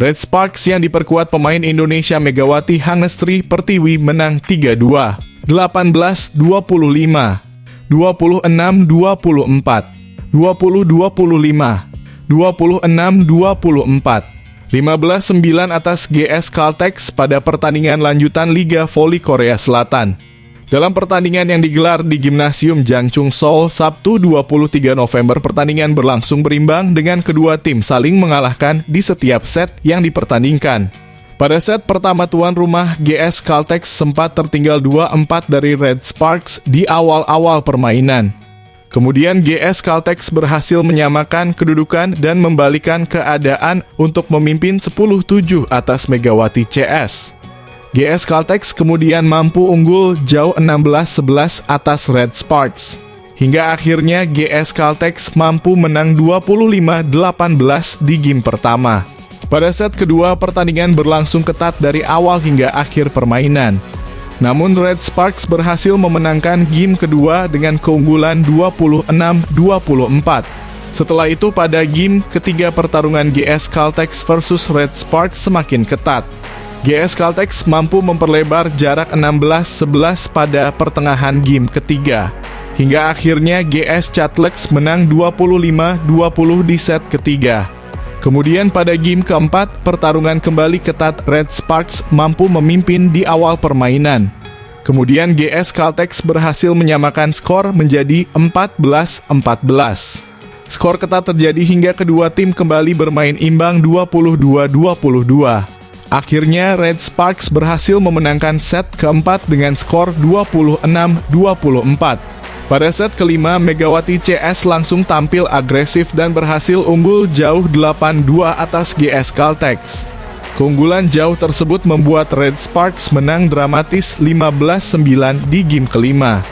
Red Sparks yang diperkuat pemain Indonesia Megawati Hangestri Pertiwi menang 3-2, 18-25, 26-24, 20-25, 26-24, 15-9 atas GS Caltex pada pertandingan lanjutan Liga Voli Korea Selatan. Dalam pertandingan yang digelar di Gimnasium Jangchung Seoul Sabtu 23 November, pertandingan berlangsung berimbang dengan kedua tim saling mengalahkan di setiap set yang dipertandingkan. Pada set pertama tuan rumah GS Caltex sempat tertinggal 2-4 dari Red Sparks di awal-awal permainan. Kemudian GS Caltex berhasil menyamakan kedudukan dan membalikan keadaan untuk memimpin 10-7 atas Megawati CS. GS Caltex kemudian mampu unggul jauh 16-11 atas Red Sparks. Hingga akhirnya GS Caltex mampu menang 25-18 di game pertama. Pada set kedua, pertandingan berlangsung ketat dari awal hingga akhir permainan. Namun Red Sparks berhasil memenangkan game kedua dengan keunggulan 26-24. Setelah itu pada game ketiga pertarungan GS Caltex versus Red Sparks semakin ketat. GS Caltex mampu memperlebar jarak 16-11 pada pertengahan game ketiga. Hingga akhirnya GS Caltex menang 25-20 di set ketiga. Kemudian pada game keempat, pertarungan kembali ketat. Red Sparks mampu memimpin di awal permainan. Kemudian GS Caltex berhasil menyamakan skor menjadi 14-14. Skor ketat terjadi hingga kedua tim kembali bermain imbang 22-22. Akhirnya Red Sparks berhasil memenangkan set keempat dengan skor 26-24. Pada set kelima, Megawati CS langsung tampil agresif dan berhasil unggul jauh 8-2 atas GS Caltex. Keunggulan jauh tersebut membuat Red Sparks menang dramatis 15-9 di game kelima.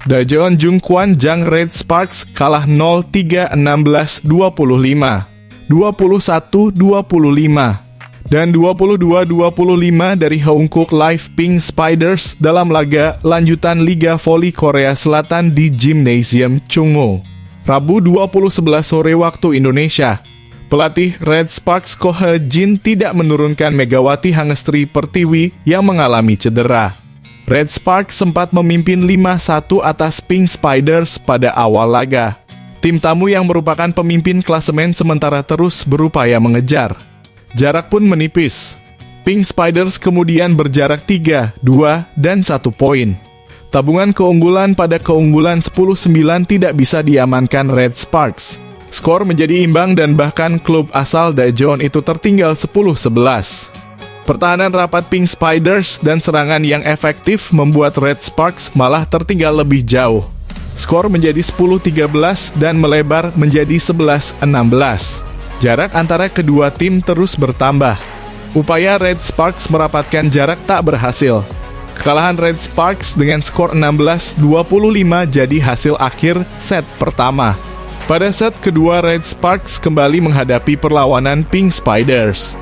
Dajeon Jungkwan Jang Red Sparks kalah 0-3, 16-25, 21-25, dan 22-25 dari Hongkok Live Pink Spiders dalam laga lanjutan Liga Voli Korea Selatan di Gymnasium Chungho, Rabu 20.11 sore waktu Indonesia. Pelatih Red Sparks Ko He Jin tidak menurunkan Megawati Hangestri Pertiwi yang mengalami cedera. Red Sparks sempat memimpin 5-1 atas Pink Spiders pada awal laga. Tim tamu yang merupakan pemimpin klasemen sementara terus berupaya mengejar. Jarak pun menipis. Pink Spiders kemudian berjarak 3, 2, dan 1 poin. Tabungan keunggulan pada keunggulan 10-9 tidak bisa diamankan Red Sparks. Skor menjadi imbang dan bahkan klub asal Dajeon itu tertinggal 10-11. Pertahanan rapat Pink Spiders dan serangan yang efektif membuat Red Sparks malah tertinggal lebih jauh. Skor menjadi 10-13 dan melebar menjadi 11-16. Jarak antara kedua tim terus bertambah. Upaya Red Sparks merapatkan jarak tak berhasil. Kekalahan Red Sparks dengan skor 16-25 jadi hasil akhir set pertama. Pada set kedua, Red Sparks kembali menghadapi perlawanan Pink Spiders.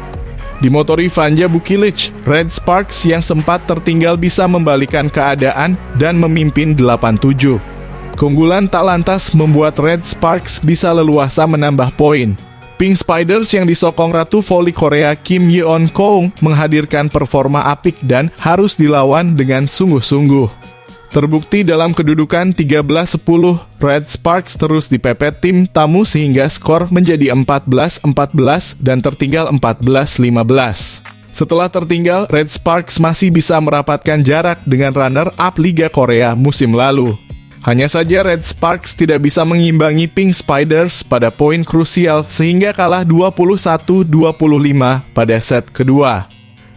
Dimotori Vanja Bukilic, Red Sparks yang sempat tertinggal bisa membalikan keadaan dan memimpin 8-7. Keunggulan tak lantas membuat Red Sparks bisa leluasa menambah poin. Pink Spiders yang disokong Ratu Voli Korea Kim Yeon Koung menghadirkan performa apik dan harus dilawan dengan sungguh-sungguh. Terbukti dalam kedudukan 13-10, Red Sparks terus dipepet tim tamu sehingga skor menjadi 14-14 dan tertinggal 14-15. Setelah tertinggal, Red Sparks masih bisa merapatkan jarak dengan runner-up Liga Korea musim lalu. Hanya saja Red Sparks tidak bisa mengimbangi Pink Spiders pada poin krusial sehingga kalah 21-25 pada set kedua.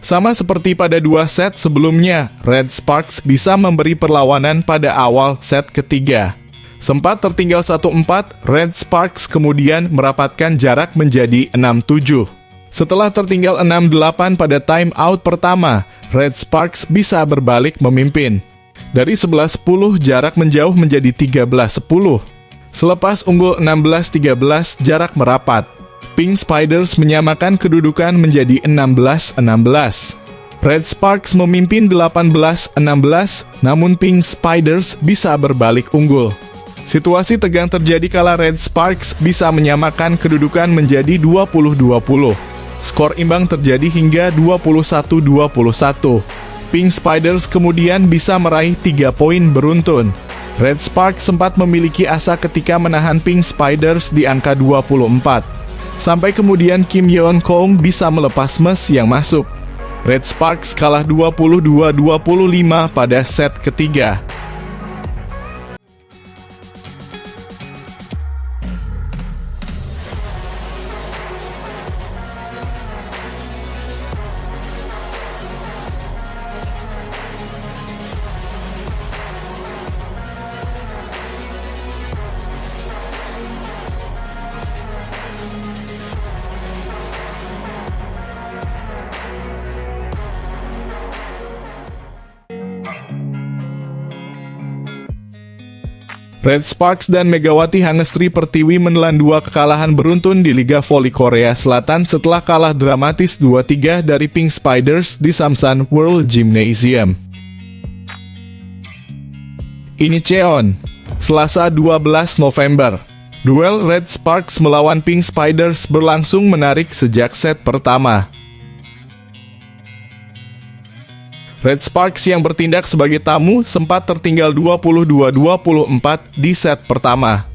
Sama seperti pada dua set sebelumnya, Red Sparks bisa memberi perlawanan pada awal set ketiga. Sempat tertinggal 1-4, Red Sparks kemudian merapatkan jarak menjadi 6-7. Setelah tertinggal 6-8 pada time out pertama, Red Sparks bisa berbalik memimpin. Dari 11-10, jarak menjauh menjadi 13-10. Selepas unggul 16-13, jarak merapat. Pink Spiders menyamakan kedudukan menjadi 16-16. Red Sparks memimpin 18-16, namun Pink Spiders bisa berbalik unggul. Situasi tegang terjadi kala Red Sparks bisa menyamakan kedudukan menjadi 20-20. Skor imbang terjadi hingga 21-21. Pink Spiders kemudian bisa meraih 3 poin beruntun. Red Sparks sempat memiliki asa ketika menahan Pink Spiders di angka 24. Sampai kemudian Kim Yeon Kong bisa melepas mes yang masuk. Red Sparks kalah 22-25 pada set ketiga. Red Sparks dan Megawati Hangestri Pertiwi menelan 2 kekalahan beruntun di Liga Voli Korea Selatan setelah kalah dramatis 2-3 dari Pink Spiders di Samsan World Gymnasium. Incheon, Selasa 12 November. Duel Red Sparks melawan Pink Spiders berlangsung menarik sejak set pertama. Red Sparks yang bertindak sebagai tamu sempat tertinggal 22-24 di set pertama.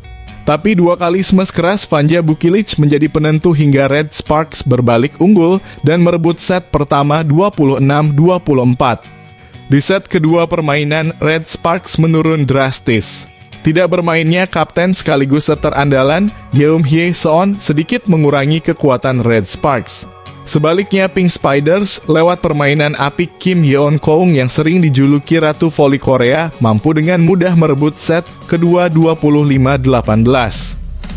Tapi 2 kali smash keras Vanja Bukilic menjadi penentu hingga Red Sparks berbalik unggul dan merebut set pertama 26-24. Di set kedua permainan, Red Sparks menurun drastis. Tidak bermainnya kapten sekaligus setter andalan, Yeom Hye Seon sedikit mengurangi kekuatan Red Sparks. Sebaliknya, Pink Spiders lewat permainan apik Kim Yeon Kong yang sering dijuluki Ratu Voli Korea mampu dengan mudah merebut set kedua 25-18.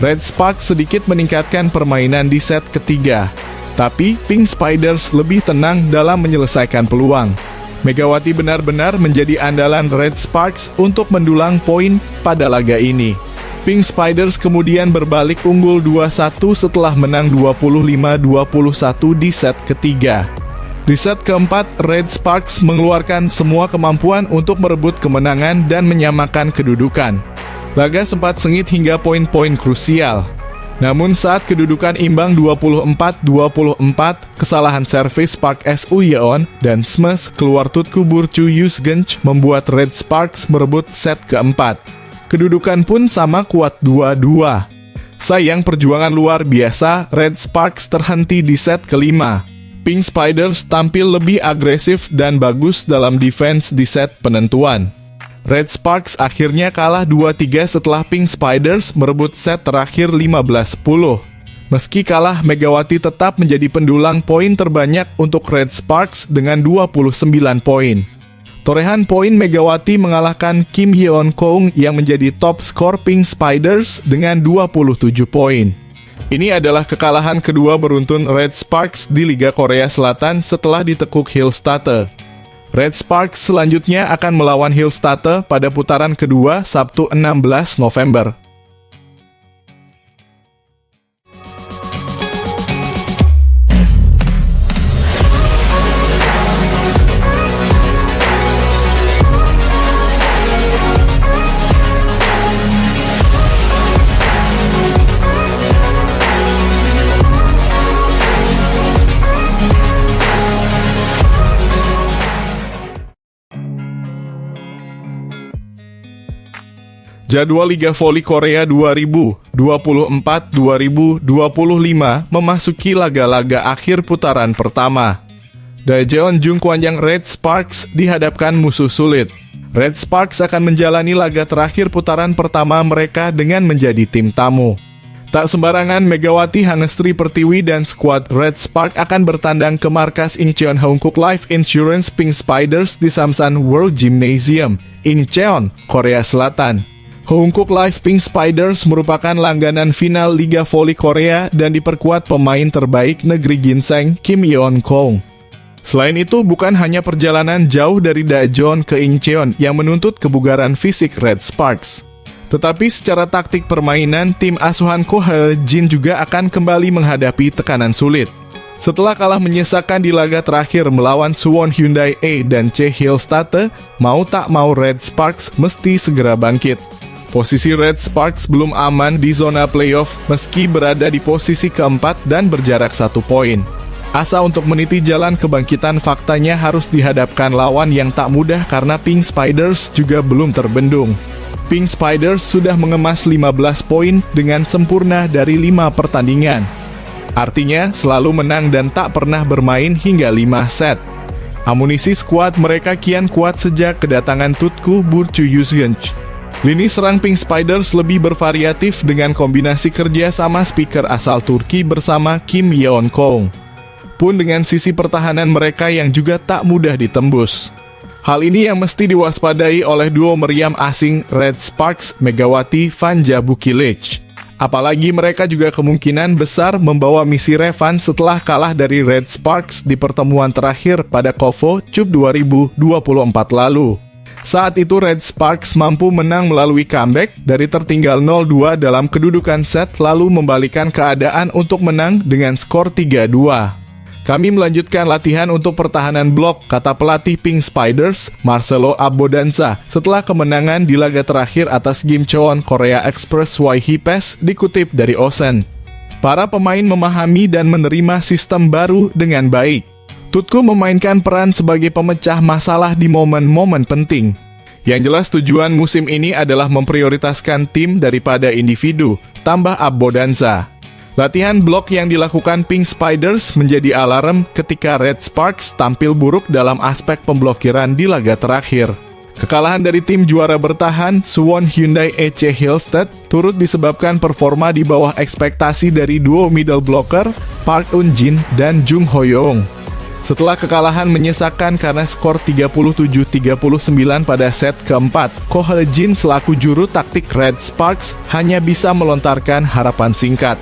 Red Sparks sedikit meningkatkan permainan di set ketiga, tapi Pink Spiders lebih tenang dalam menyelesaikan peluang. Megawati benar-benar menjadi andalan Red Sparks untuk mendulang poin pada laga ini. Pink Spiders kemudian berbalik unggul 2-1 setelah menang 25-21 di set ketiga. Di set keempat, Red Sparks mengeluarkan semua kemampuan untuk merebut kemenangan dan menyamakan kedudukan. Laga sempat sengit hingga poin-poin krusial. Namun saat kedudukan imbang 24-24, kesalahan servis Park S.U. Yeon dan smash keluar Tutku Burcu Yusgench membuat Red Sparks merebut set keempat. Kedudukan pun sama kuat 2-2. Sayang perjuangan luar biasa, Red Sparks terhenti di set kelima. Pink Spiders tampil lebih agresif dan bagus dalam defense di set penentuan. Red Sparks akhirnya kalah 2-3 setelah Pink Spiders merebut set terakhir 15-10. Meski kalah, Megawati tetap menjadi pendulang poin terbanyak untuk Red Sparks dengan 29 poin. Torehan poin Megawati mengalahkan Kim Yeon Kong yang menjadi top skor Pink Spiders dengan 27 poin. Ini adalah kekalahan kedua beruntun Red Sparks di Liga Korea Selatan setelah ditekuk Hillstatte. Red Sparks selanjutnya akan melawan Hillstatte pada putaran kedua Sabtu 16 November. Jadwal Liga Voli Korea 2024-2025 memasuki laga-laga akhir putaran pertama. Daejeon Jungkwanjang Red Sparks dihadapkan musuh sulit. Red Sparks akan menjalani laga terakhir putaran pertama mereka dengan menjadi tim tamu. Tak sembarangan, Megawati Hangestri Pertiwi dan skuad Red Spark akan bertandang ke markas Incheon Hongkook Life Insurance Pink Spiders di Samsan World Gymnasium, Incheon, Korea Selatan. Hoongkook Live Pink Spiders merupakan langganan final Liga Voli Korea dan diperkuat pemain terbaik negeri ginseng Kim Yeon-kong. Selain itu, bukan hanya perjalanan jauh dari Daejeon ke Incheon yang menuntut kebugaran fisik Red Sparks, tetapi secara taktik permainan, tim asuhan Ko Hae-jin juga akan kembali menghadapi tekanan sulit. Setelah kalah menyesakan di laga terakhir melawan Suwon Hyundai A dan Chaehyeolstate, mau tak mau Red Sparks mesti segera bangkit. Posisi Red Sparks belum aman di zona playoff meski berada di posisi keempat dan berjarak 1 poin. Asa untuk meniti jalan kebangkitan faktanya harus dihadapkan lawan yang tak mudah karena Pink Spiders juga belum terbendung. Pink Spiders sudah mengemas 15 poin dengan sempurna dari 5 pertandingan. Artinya selalu menang dan tak pernah bermain hingga 5 set. Amunisi skuad mereka kian kuat sejak kedatangan Tutku Burcu Yusgench. Lini serang Pink Spiders lebih bervariatif dengan kombinasi kerja sama speaker asal Turki bersama Kim Yeon-kong. Pun dengan sisi pertahanan mereka yang juga tak mudah ditembus. Hal ini yang mesti diwaspadai oleh duo meriam asing Red Sparks Megawati Vanja Bukilic. Apalagi mereka juga kemungkinan besar membawa misi revan setelah kalah dari Red Sparks di pertemuan terakhir pada KOFO Cup 2024 lalu. Saat itu Red Sparks mampu menang melalui comeback dari tertinggal 0-2 dalam kedudukan set lalu membalikan keadaan untuk menang dengan skor 3-2. Kami melanjutkan latihan untuk pertahanan blok, kata pelatih Pink Spiders, Marcelo Abodanza, setelah kemenangan di laga terakhir atas Gimcheon Korea Express Yhpes dikutip dari Osen. Para pemain memahami dan menerima sistem baru dengan baik. Tutku memainkan peran sebagai pemecah masalah di momen-momen penting. Yang jelas tujuan musim ini adalah memprioritaskan tim daripada individu, tambah Abodanza. Latihan blok yang dilakukan Pink Spiders menjadi alarm ketika Red Sparks tampil buruk dalam aspek pemblokiran di laga terakhir. Kekalahan dari tim juara bertahan Suwon Hyundai E Chaehyeolstate turut disebabkan performa di bawah ekspektasi dari duo middle blocker Park Eun-jin dan Jung Ho-young. Setelah kekalahan menyesakan karena skor 37-39 pada set keempat, Ko Hae-jin selaku juru taktik Red Sparks hanya bisa melontarkan harapan singkat.